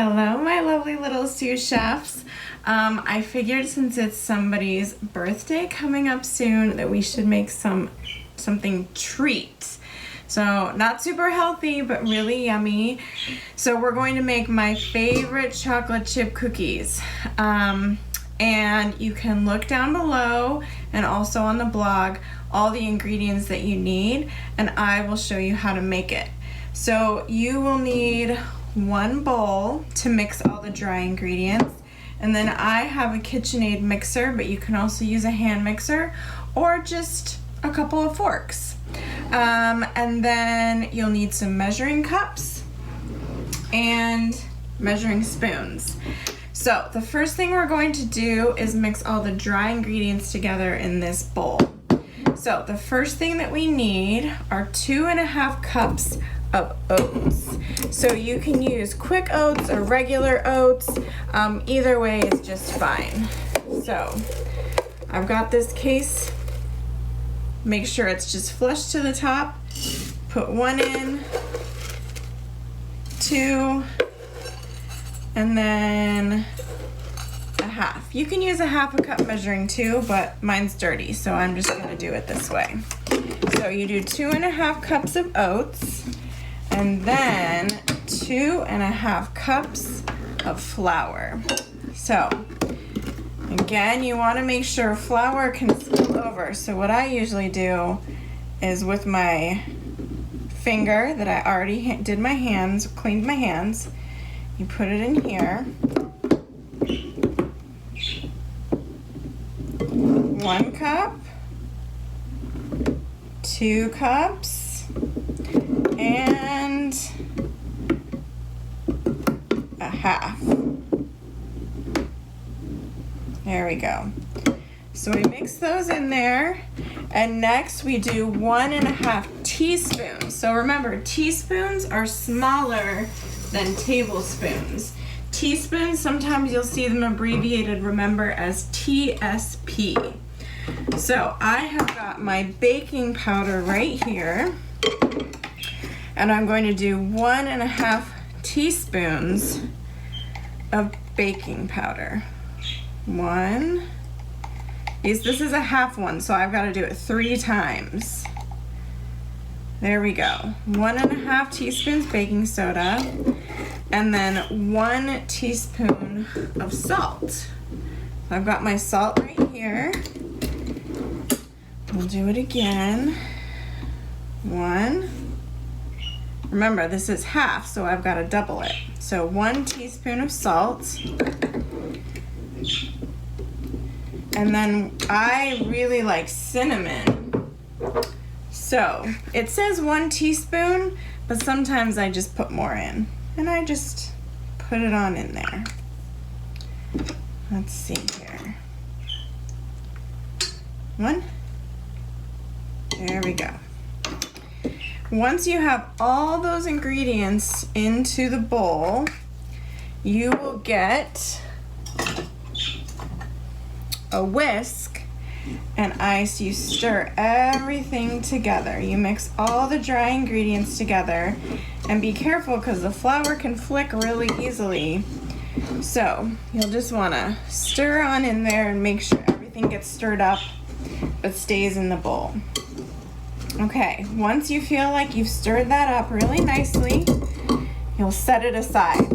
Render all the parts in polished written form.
Hello, my lovely little sous chefs. I figured since it's somebody's birthday coming up soon that we should make something treat. So not super healthy, but really yummy. So we're going to make my favorite chocolate chip cookies. And you can look down below and also on the blog all the ingredients that you need, and I will show you how to make it. So you will need one bowl to mix all the dry ingredients, and then I have a KitchenAid mixer, but you can also use a hand mixer or just a couple of forks. And then you'll need some measuring cups and measuring spoons. So the first thing we're going to do is mix all the dry ingredients together in this bowl. So the first thing that we need are 2.5 cups of oats. So you can use quick oats or regular oats. Either way is just fine. So I've got this case. Make sure it's just flush to the top. Put 1 in, 2, and then a half. You can use a 1/2 cup measuring too, but mine's dirty, so I'm just gonna do it this way. So you do 2.5 cups of oats, and then 2.5 cups of flour. So again, you want to make sure flour can spill over. So what I usually do is with my finger that I already did my hands, cleaned my hands, you put it in here. 1 cup, 2 cups, and a half. There we go. So we mix those in there, and next we do 1.5 teaspoons. So remember, teaspoons are smaller than tablespoons. Teaspoons, sometimes you'll see them abbreviated, remember, as TSP. So I have got my baking powder right here, and I'm going to do 1.5 teaspoons of baking powder. This is a half one, so I've got to do it 3 times. There we go. 1.5 teaspoons baking soda, and then 1 teaspoon of salt. I've got my salt right here. We'll do it again. 1. Remember, this is half, so I've got to double it. So 1 teaspoon of salt. And then I really like cinnamon. So it says 1 teaspoon, but sometimes I just put more in. And I just put it on in there. Let's see here. 1. There we go. Once you have all those ingredients into the bowl, you will get a whisk and ice. You stir everything together. You mix all the dry ingredients together, and be careful because the flour can flick really easily. So you'll just want to stir on in there and make sure everything gets stirred up but stays in the bowl. Okay, once you feel like you've stirred that up really nicely, you'll set it aside,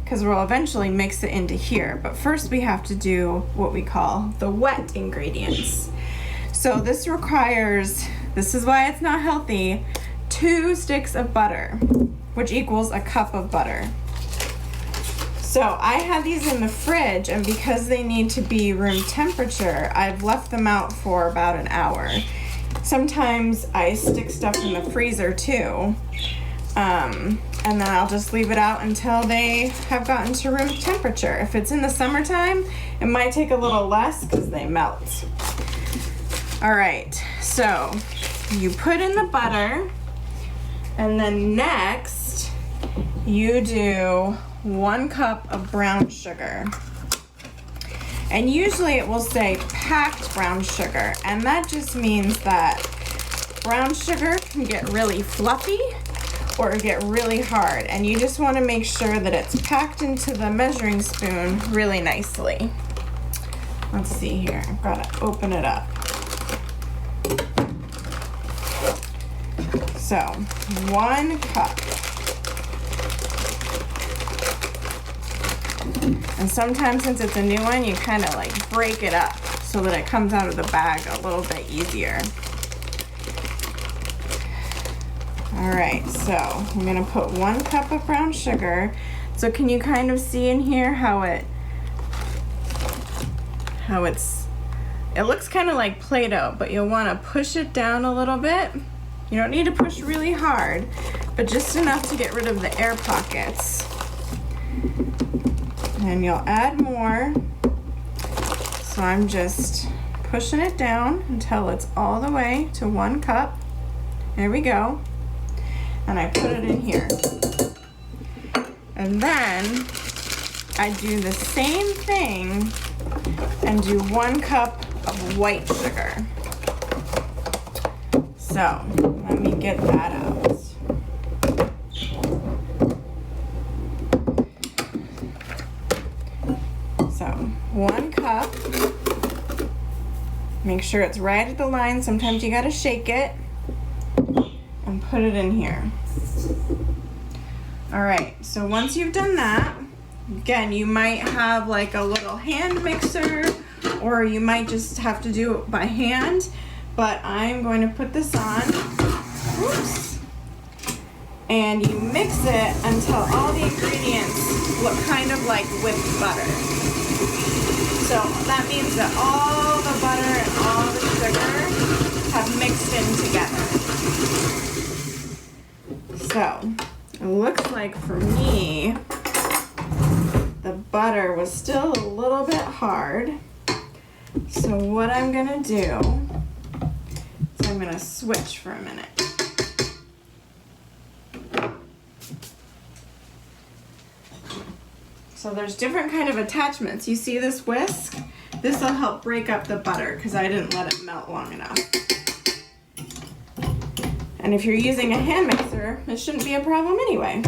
because we'll eventually mix it into here. But first we have to do what we call the wet ingredients. So this is why it's not healthy, 2 sticks of butter, which equals a cup of butter. So I have these in the fridge, and because they need to be room temperature, I've left them out for about an hour. Sometimes I stick stuff in the freezer too. And then I'll just leave it out until they have gotten to room temperature. If it's in the summertime, it might take a little less because they melt. All right, so you put in the butter, and then next you do 1 cup of brown sugar. And usually it will say packed brown sugar, and that just means that brown sugar can get really fluffy, or get really hard. And you just want to make sure that it's packed into the measuring spoon really nicely. Let's see here, I've got to open it up. So 1 cup. And sometimes since it's a new one, you kind of like break it up so that it comes out of the bag a little bit easier. All right, so I'm gonna put 1 cup of brown sugar. So can you kind of see in here how it looks kind of like Play-Doh, but you'll want to push it down a little bit. You don't need to push really hard, but just enough to get rid of the air pockets. And you'll add more. So I'm just pushing it down until it's all the way to 1 cup. There we go. And I put it in here. And then I do the same thing and do 1 cup of white sugar. So let me get that out. So 1 cup. Make sure it's right at the line. Sometimes you gotta shake it and put it in here. All right, so once you've done that, again, you might have like a little hand mixer, or you might just have to do it by hand, but I'm going to put this on. Oops. And you mix it until all the ingredients look kind of like whipped butter. So that means that all the butter and all the sugar have mixed in together. So it looks like for me, the butter was still a little bit hard. So what I'm gonna do is I'm gonna switch for a minute. So there's different kind of attachments. You see this whisk? This will help break up the butter because I didn't let it melt long enough. And if you're using a hand mixer, it shouldn't be a problem anyway.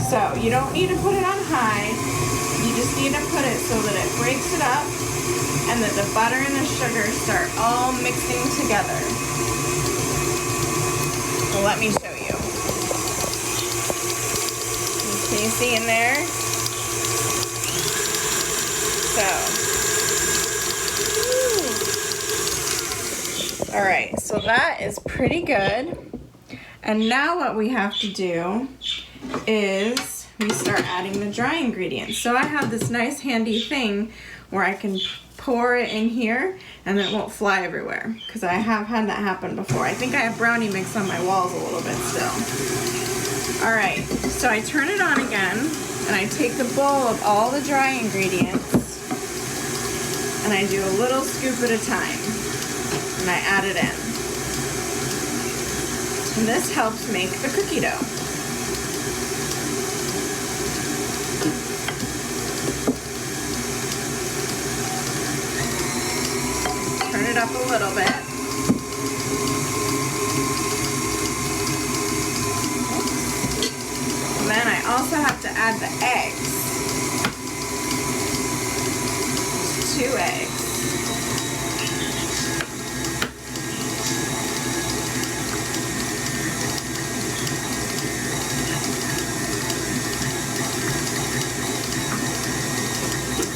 So you don't need to put it on high. You just need to put it so that it breaks it up and that the butter and the sugar start all mixing together. So let me show you. Can you see in there? All right, so that is pretty good. And now what we have to do is we start adding the dry ingredients. So I have this nice handy thing where I can pour it in here and it won't fly everywhere, because I have had that happen before. I think I have brownie mix on my walls a little bit still. All right, so I turn it on again and I take the bowl of all the dry ingredients and I do a little scoop at a time and I add it in. And this helps make the cookie dough. Turn it up a little bit. And then I also have to add the eggs. 2 eggs.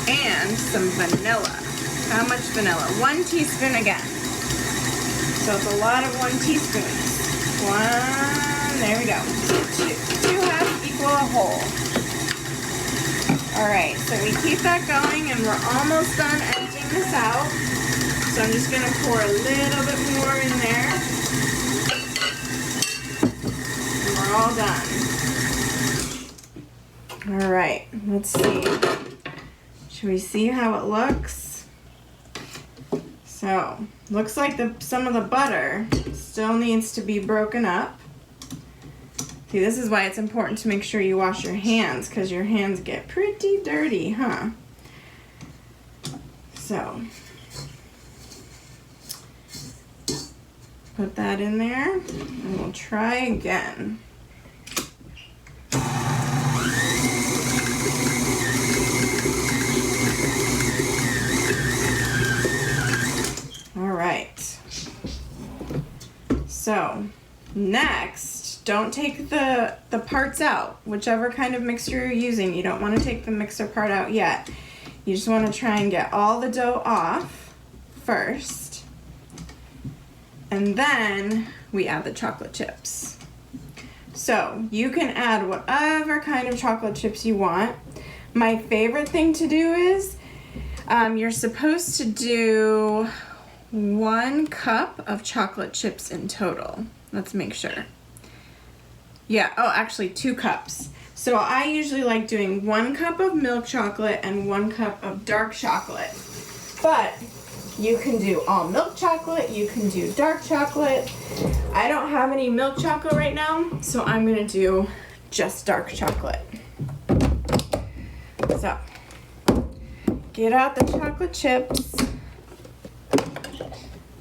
And some vanilla. How much vanilla? 1 teaspoon again. So it's a lot of 1 teaspoon. 1, there we go. 2 halves equal a whole. All right, so we keep that going and we're almost done emptying this out. So I'm just gonna pour a little bit more in there. And we're all done. All right, let's see. Should we see how it looks? So, looks like some of the butter still needs to be broken up. See, this is why it's important to make sure you wash your hands, because your hands get pretty dirty, huh? So, put that in there, and we'll try again. So next, don't take the parts out, whichever kind of mixer you're using. You don't want to take the mixer part out yet. You just want to try and get all the dough off first. And then we add the chocolate chips. So you can add whatever kind of chocolate chips you want. My favorite thing to do is you're supposed to do 1 cup of chocolate chips in total. Let's make sure. Yeah, oh, actually 2 cups. So I usually like doing 1 cup of milk chocolate and 1 cup of dark chocolate. But you can do all milk chocolate, you can do dark chocolate. I don't have any milk chocolate right now, so I'm gonna do just dark chocolate. So, get out the chocolate chips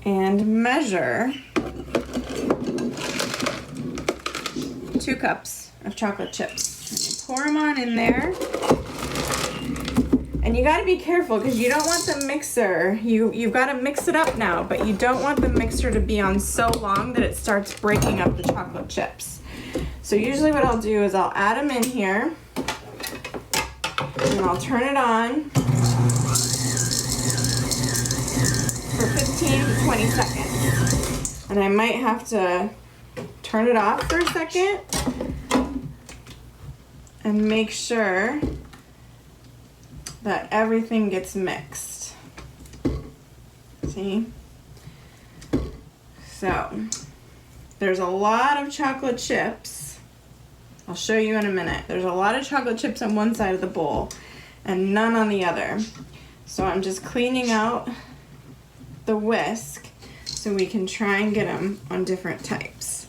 and measure 2 cups of chocolate chips. And you pour them on in there. And you gotta be careful because you don't want the mixer, you've gotta mix it up now, but you don't want the mixer to be on so long that it starts breaking up the chocolate chips. So usually what I'll do is I'll add them in here, and I'll turn it on for 15 to 20 seconds. And I might have to turn it off for a second and make sure that everything gets mixed. See? So, there's a lot of chocolate chips. I'll show you in a minute. There's a lot of chocolate chips on one side of the bowl and none on the other. So I'm just cleaning out the whisk so we can try and get them on different types.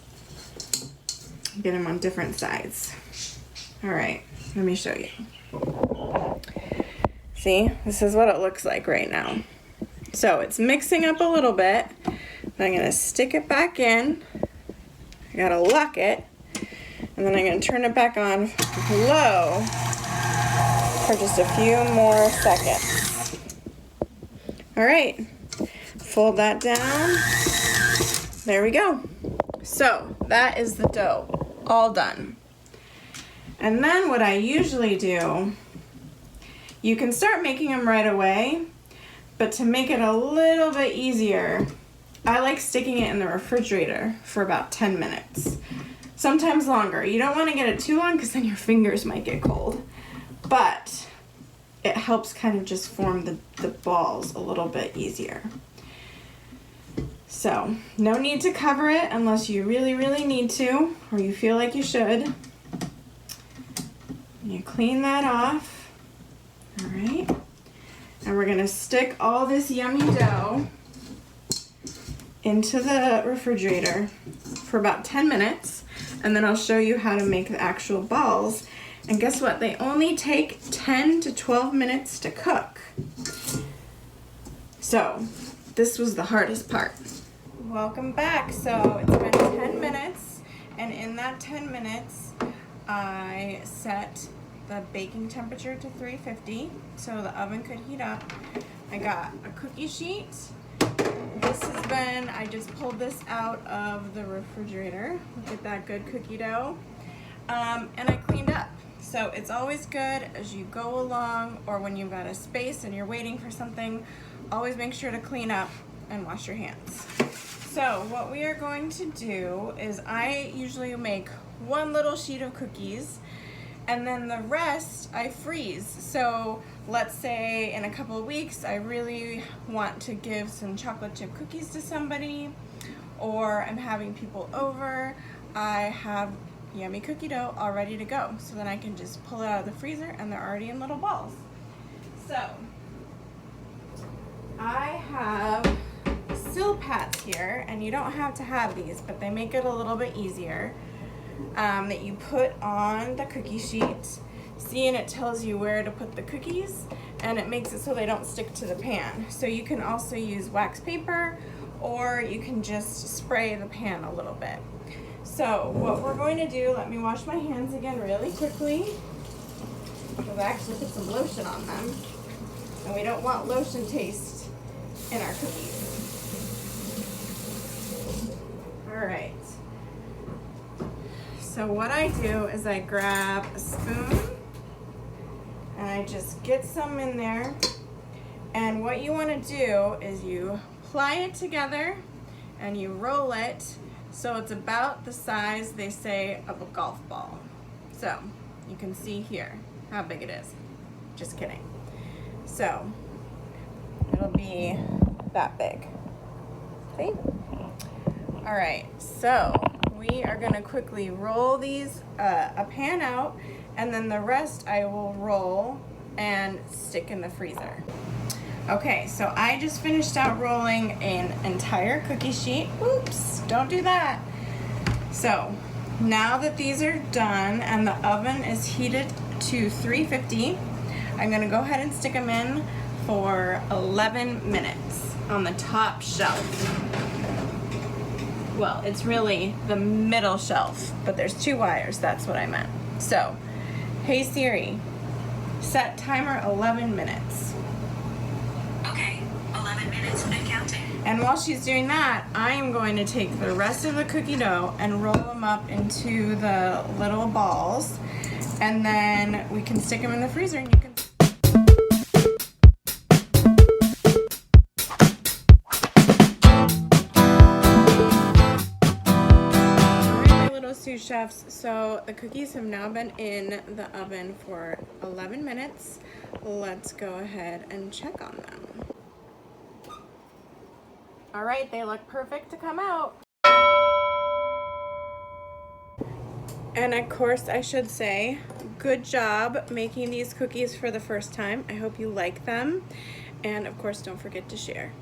Get them on different sides. All right, let me show you. See, this is what it looks like right now. So it's mixing up a little bit. I'm gonna stick it back in. I gotta lock it. And then I'm gonna turn it back on low for just a few more seconds. All right, fold that down. There we go. So that is the dough, all done. And then what I usually do, you can start making them right away, but to make it a little bit easier, I like sticking it in the refrigerator for about 10 minutes. Sometimes longer. You don't want to get it too long because then your fingers might get cold. But it helps kind of just form the balls a little bit easier. So, no need to cover it unless you really, really need to, or you feel like you should. You clean that off. All right, and we're gonna stick all this yummy dough into the refrigerator for about 10 minutes, and then I'll show you how to make the actual balls. And guess what? They only take 10 to 12 minutes to cook. So, this was the hardest part. Welcome back. So, it's been 10 minutes, and in that 10 minutes, I set the baking temperature to 350 so the oven could heat up. I got a cookie sheet. This has been, I just pulled this out of the refrigerator. Look at that good cookie dough. And I cleaned up. So it's always good as you go along or when you've got a space and you're waiting for something, always make sure to clean up and wash your hands. So what we are going to do is I usually make 1 little sheet of cookies, and then the rest I freeze. So let's say in a couple of weeks I really want to give some chocolate chip cookies to somebody, or I'm having people over, I have yummy cookie dough all ready to go. So then I can just pull it out of the freezer and they're already in little balls. So I have Silpats here, and you don't have to have these, but they make it a little bit easier. That you put on the cookie sheet. See, and it tells you where to put the cookies, and it makes it so they don't stick to the pan. So you can also use wax paper, or you can just spray the pan a little bit. So what we're going to do, let me wash my hands again really quickly, because I actually put some lotion on them, and we don't want lotion taste in our cookies. All right. So what I do is I grab a spoon and I just get some in there. And what you want to do is you ply it together and you roll it so it's about the size, they say, of a golf ball. So you can see here how big it is. Just kidding. So it'll be that big. See? All right, so we are gonna quickly roll these a pan out, and then the rest I will roll and stick in the freezer. Okay, so I just finished out rolling an entire cookie sheet. Oops, don't do that. So now that these are done and the oven is heated to 350, I'm gonna go ahead and stick them in for 11 minutes on the top shelf. Well, it's really the middle shelf, but there's 2 wires, that's what I meant. So, hey Siri, set timer 11 minutes. Okay, 11 minutes and counting. And while she's doing that, I am going to take the rest of the cookie dough and roll them up into the little balls, and then we can stick them in the freezer and you can sous chefs. So the cookies have now been in the oven for 11 minutes. Let's go ahead and check on them. All right, they look perfect to come out. And of course, I should say, good job making these cookies for the first time. I hope you like them. And of course, don't forget to share.